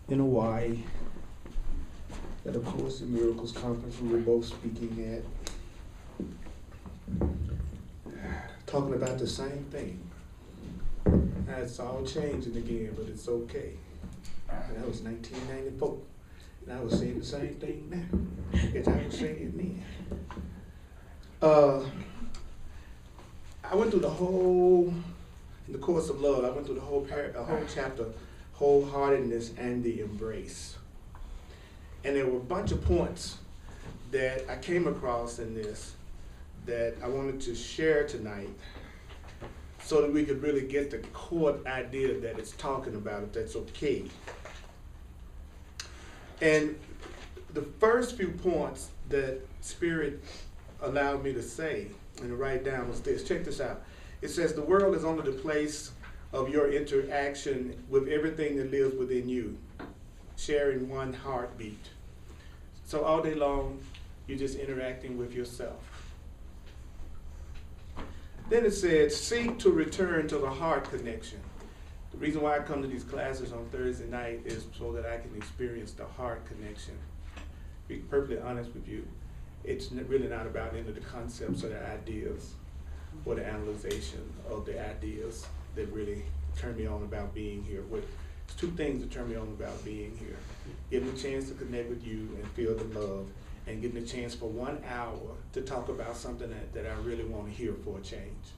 in Hawaii at a Course in Miracles conference we were both speaking at, talking about the same thing. Now it's all changing again, but it's okay. And that was 1994. And I was saying the same thing now as I was saying then. I went through the whole, in the Course of Love, I went through the whole chapter, wholeheartedness and the embrace. And there were a bunch of points that I came across in this that I wanted to share tonight so that we could really get the core idea that it's talking about, if that's okay. And the first few points that Spirit allowed me to say and to write down was this. Check this out. It says, the world is only the place of your interaction with everything that lives within you, sharing one heartbeat. So all day long, you're just interacting with yourself. Then it said, seek to return to the heart connection. The reason why I come to these classes on Thursday night is so that I can experience the heart connection. To be perfectly honest with you, it's really not about any of the concepts or the ideas or the analyzation of the ideas that really turn me on about being here. It's two things that turn me on about being here. Getting a chance to connect with you and feel the love, and getting a chance for 1 hour to talk about something that I really want to hear for a change,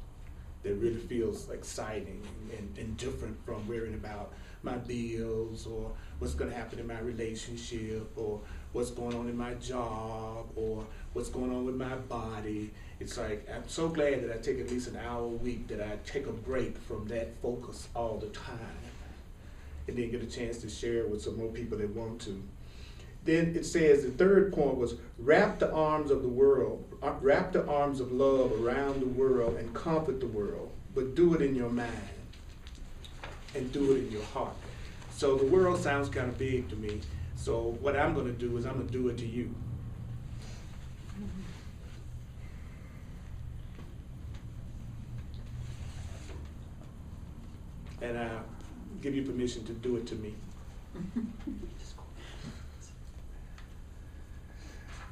that really feels exciting and different from worrying about my bills or what's going to happen in my relationship or what's going on in my job or what's going on with my body. It's like, I'm so glad that I take at least an hour a week, that I take a break from that focus all the time, and then get a chance to share it with some more people that want to. Then it says the third point was, wrap the arms of the world, wrap the arms of love around the world and comfort the world, but do it in your mind and do it in your heart. So the world sounds kind of big to me. So what I'm going to do is I'm going to do it to you. And I give you permission to do it to me.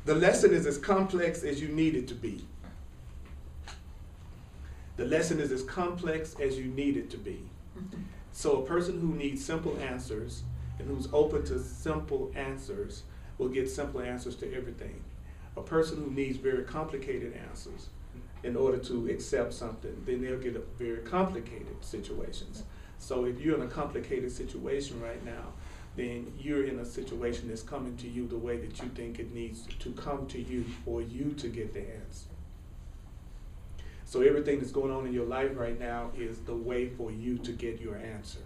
The lesson is as complex as you need it to be. The lesson is as complex as you need it to be. So a person who needs simple answers and who's open to simple answers will get simple answers to everything. A person who needs very complicated answers in order to accept something, then they'll get very complicated situations. So if you're in a complicated situation right now, then you're in a situation that's coming to you the way that you think it needs to come to you for you to get the answer. So everything that's going on in your life right now is the way for you to get your answer.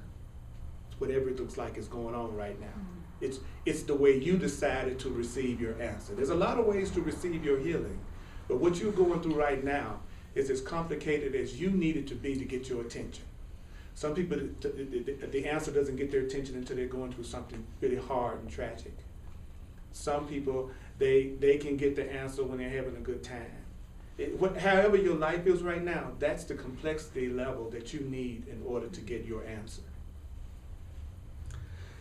Whatever it looks like is going on right now. It's the way you decided to receive your answer. There's a lot of ways to receive your healing, but what you're going through right now is as complicated as you need it to be to get your attention. Some people, the answer doesn't get their attention until they're going through something really hard and tragic. Some people, they can get the answer when they're having a good time. However your life is right now, that's the complexity level that you need in order to get your answer.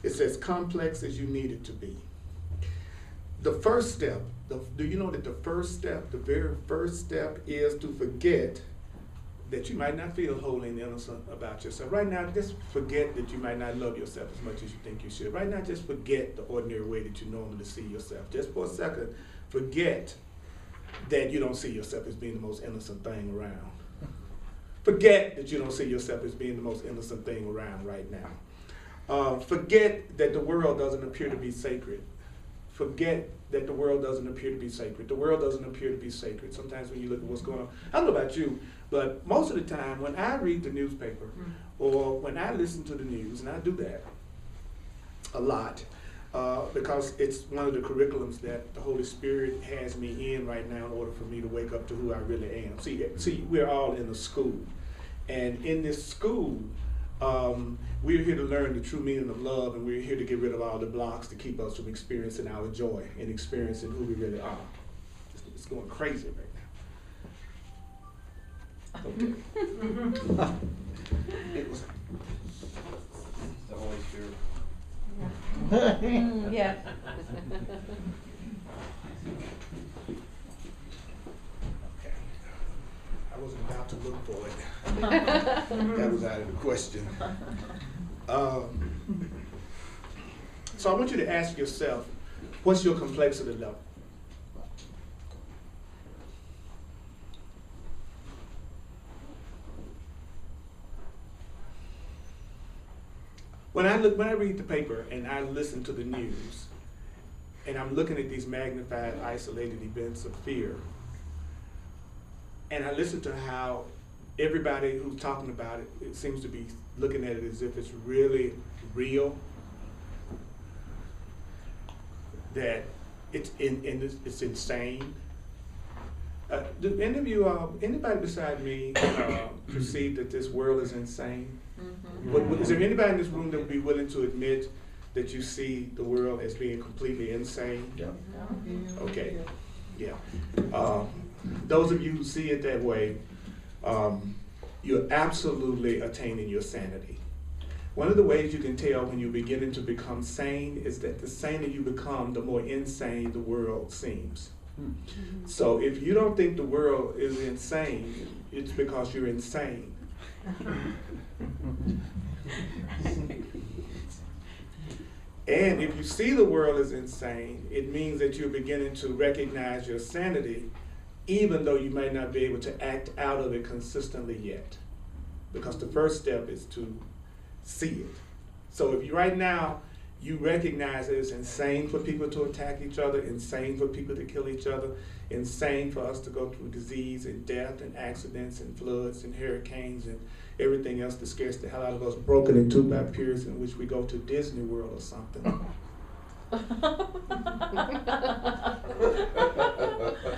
It's as complex as you need it to be. The first step, do you know that the very first step is to forget that you might not feel holy and innocent about yourself. Right now, just forget that you might not love yourself as much as you think you should. Right now, just forget the ordinary way that you normally see yourself. Just for a second, forget that you don't see yourself as being the most innocent thing around. Forget that you don't see yourself as being the most innocent thing around right now. Forget that the world doesn't appear to be sacred. Forget that the world doesn't appear to be sacred. The world doesn't appear to be sacred. Sometimes when you look at what's going on, I don't know about you, but most of the time when I read the newspaper or when I listen to the news, and I do that a lot, because it's one of the curriculums that the Holy Spirit has me in right now in order for me to wake up to who I really am. See, we're all in a school. And in this school, we're here to learn the true meaning of love, and we're here to get rid of all the blocks to keep us from experiencing our joy and experiencing who we really are. It's going crazy right now. Okay. It was the Holy Spirit. Yeah. Okay. I wasn't about to look for it. That was out of the question. So I want you to ask yourself, what's your complexity level? When I read the paper and I listen to the news, and I'm looking at these magnified, isolated events of fear, and I listen to how everybody who's talking about it, it seems to be looking at it as if it's really real, that it's it's insane. Do any of you, anybody beside me, perceive that this world is insane? Mm-hmm. Is there anybody in this room that would be willing to admit that you see the world as being completely insane? Yeah. Okay. Yeah. Those of you who see it that way, you're absolutely attaining your sanity. One of the ways you can tell when you're beginning to become sane is that the saner you become, the more insane the world seems. Mm-hmm. So if you don't think the world is insane, it's because you're insane. And if you see the world as insane, it means that you're beginning to recognize your sanity, even though you might not be able to act out of it consistently yet. Because the first step is to see it. So if you right now, you recognize that it's insane for people to attack each other, insane for people to kill each other, insane for us to go through disease and death and accidents and floods and hurricanes and everything else that scares the hell out of us, broken in two by periods in which we go to Disney World or something.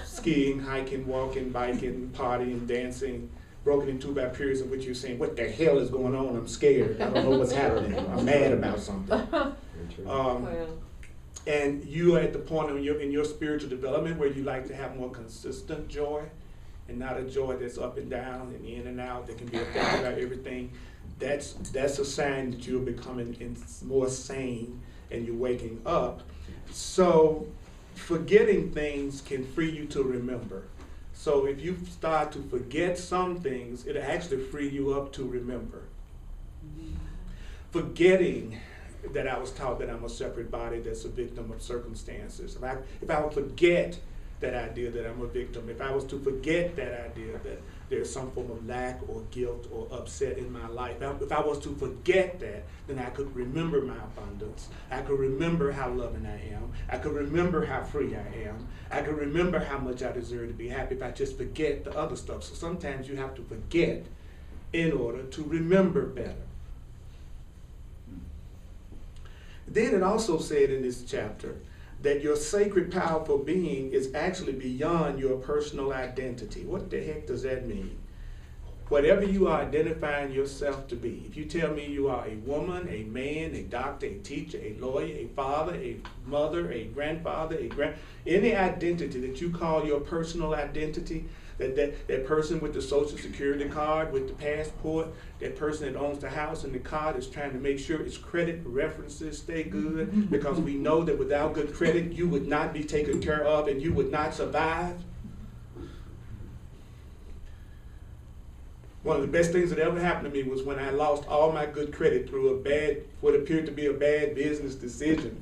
Skiing, hiking, walking, biking, partying, dancing, broken in two by periods in which you're saying, what the hell is going on? I'm scared. I don't know what's happening. I'm mad about something. And you are at the point in your spiritual development where you like to have more consistent joy and not a joy that's up and down and in and out that can be affected by everything. That's a sign that you're becoming more sane and you're waking up. So forgetting things can free you to remember. So if you start to forget some things, it'll actually free you up to remember. Forgetting that I was taught that I'm a separate body that's a victim of circumstances. If I would forget that idea that I'm a victim, if I was to forget that idea that there's some form of lack or guilt or upset in my life, if I was to forget that, then I could remember my abundance. I could remember how loving I am. I could remember how free I am. I could remember how much I deserve to be happy if I just forget the other stuff. So sometimes you have to forget in order to remember better. Then it also said in this chapter that your sacred, powerful being is actually beyond your personal identity. What the heck does that mean? Whatever you are identifying yourself to be, if you tell me you are a woman, a man, a doctor, a teacher, a lawyer, a father, a mother, a grandfather, any identity that you call your personal identity, that person with the social security card, with the passport, that person that owns the house and the car is trying to make sure its credit references stay good, because we know that without good credit, you would not be taken care of and you would not survive. One of the best things that ever happened to me was when I lost all my good credit through what appeared to be a bad business decision.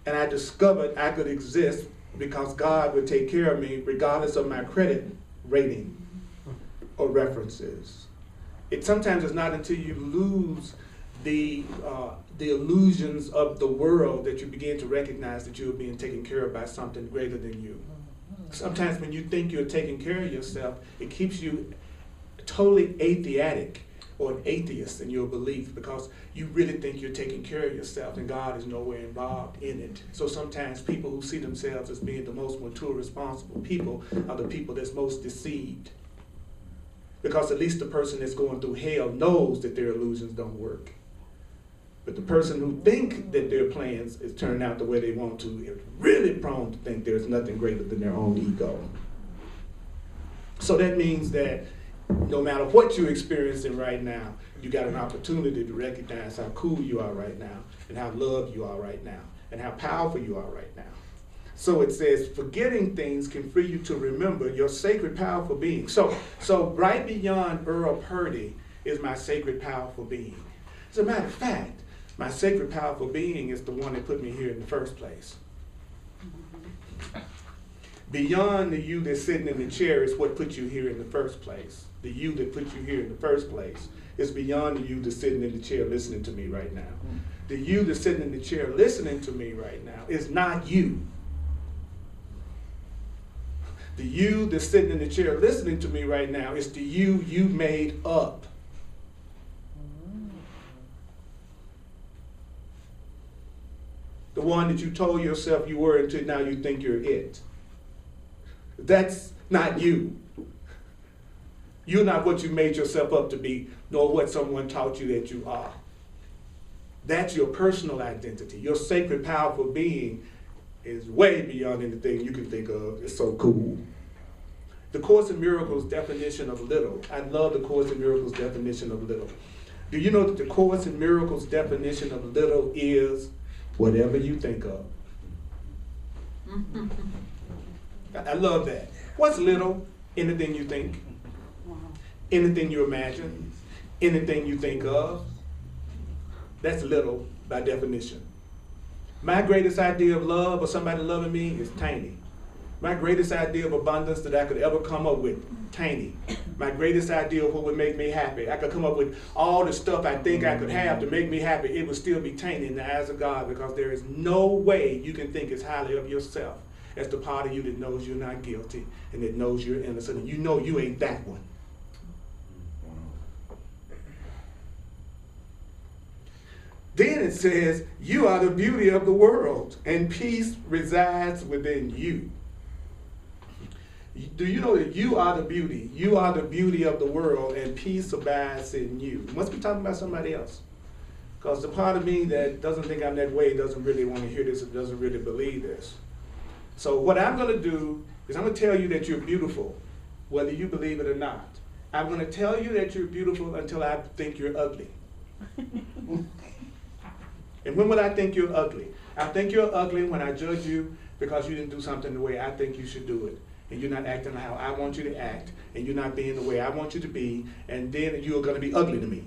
And I discovered I could exist because God would take care of me regardless of my credit rating or references. Sometimes it's not until you lose the illusions of the world that you begin to recognize that you're being taken care of by something greater than you. Sometimes when you think you're taking care of yourself, it keeps you totally atheistic or an atheist in your belief, because you really think you're taking care of yourself and God is nowhere involved in it. So sometimes people who see themselves as being the most mature, responsible people are the people that's most deceived. Because at least the person that's going through hell knows that their illusions don't work. But the person who think that their plans is turning out the way they want to is really prone to think there's nothing greater than their own ego. So that means that No matter what you're experiencing right now, you got an opportunity to recognize how cool you are right now, and how loved you are right now, and how powerful you are right now. So it says, forgetting things can free you to remember your sacred, powerful being. So right beyond Earl Purdy is my sacred, powerful being. As a matter of fact, my sacred, powerful being is the one that put me here in the first place. Beyond the you that's sitting in the chair is what put you here in the first place. The you that put you here in the first place is beyond the you that's sitting in the chair listening to me right now. The you that's sitting in the chair listening to me right now is not you. The you that's sitting in the chair listening to me right now is the you made up. The one that you told yourself you were until now you think you're it. That's not you. You're not what you made yourself up to be, nor what someone taught you that you are. That's your personal identity. Your sacred, powerful being is way beyond anything you can think of. It's so cool. The Course in Miracles definition of little. I love the Course in Miracles definition of little. Do you know that the Course in Miracles definition of little is whatever you think of? I love that. What's little? Anything you think. Anything you imagine. Anything you think of. That's little by definition. My greatest idea of love or somebody loving me is tiny. My greatest idea of abundance that I could ever come up with, tiny. My greatest idea of what would make me happy. I could come up with all the stuff I think I could have to make me happy. It would still be tiny in the eyes of God, because there is no way you can think as highly of yourself as the part of you that knows you're not guilty and that knows you're innocent, and you know you ain't that one. Then it says, you are the beauty of the world, and peace resides within you. Do you know that you are the beauty? You are the beauty of the world, and peace abides in you. You must be talking about somebody else. Because the part of me that doesn't think I'm that way doesn't really want to hear this and doesn't really believe this. So what I'm going to do is I'm going to tell you that you're beautiful, whether you believe it or not. I'm going to tell you that you're beautiful until I think you're ugly. And when will I think you're ugly? I think you're ugly when I judge you because you didn't do something the way I think you should do it. And you're not acting how I want you to act. And you're not being the way I want you to be. And then you're going to be ugly to me.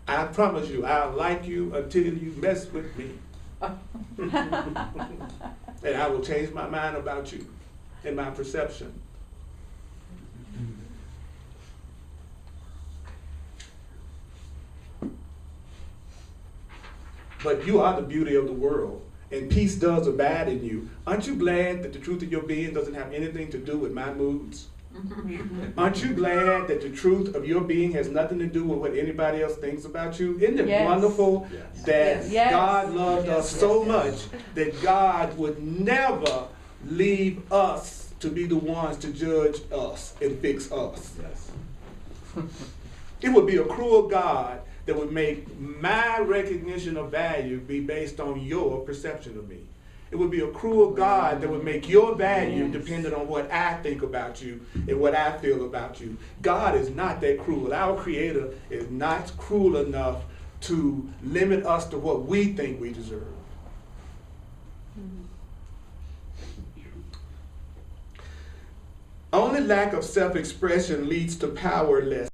I promise you, I'll like you until you mess with me. And I will change my mind about you and my perception. But you are the beauty of the world, and peace does abide in you. Aren't you glad that the truth of your being doesn't have anything to do with my moods? Aren't you glad that the truth of your being has nothing to do with what anybody else thinks about you? Isn't it wonderful that God loved us so much that God would never leave us to be the ones to judge us and fix us? It would be a cruel God that would make my recognition of value be based on your perception of me. It would be a cruel God that would make your value dependent on what I think about you and what I feel about you. God is not that cruel. Our Creator is not cruel enough to limit us to what we think we deserve. Only lack of self-expression leads to powerlessness.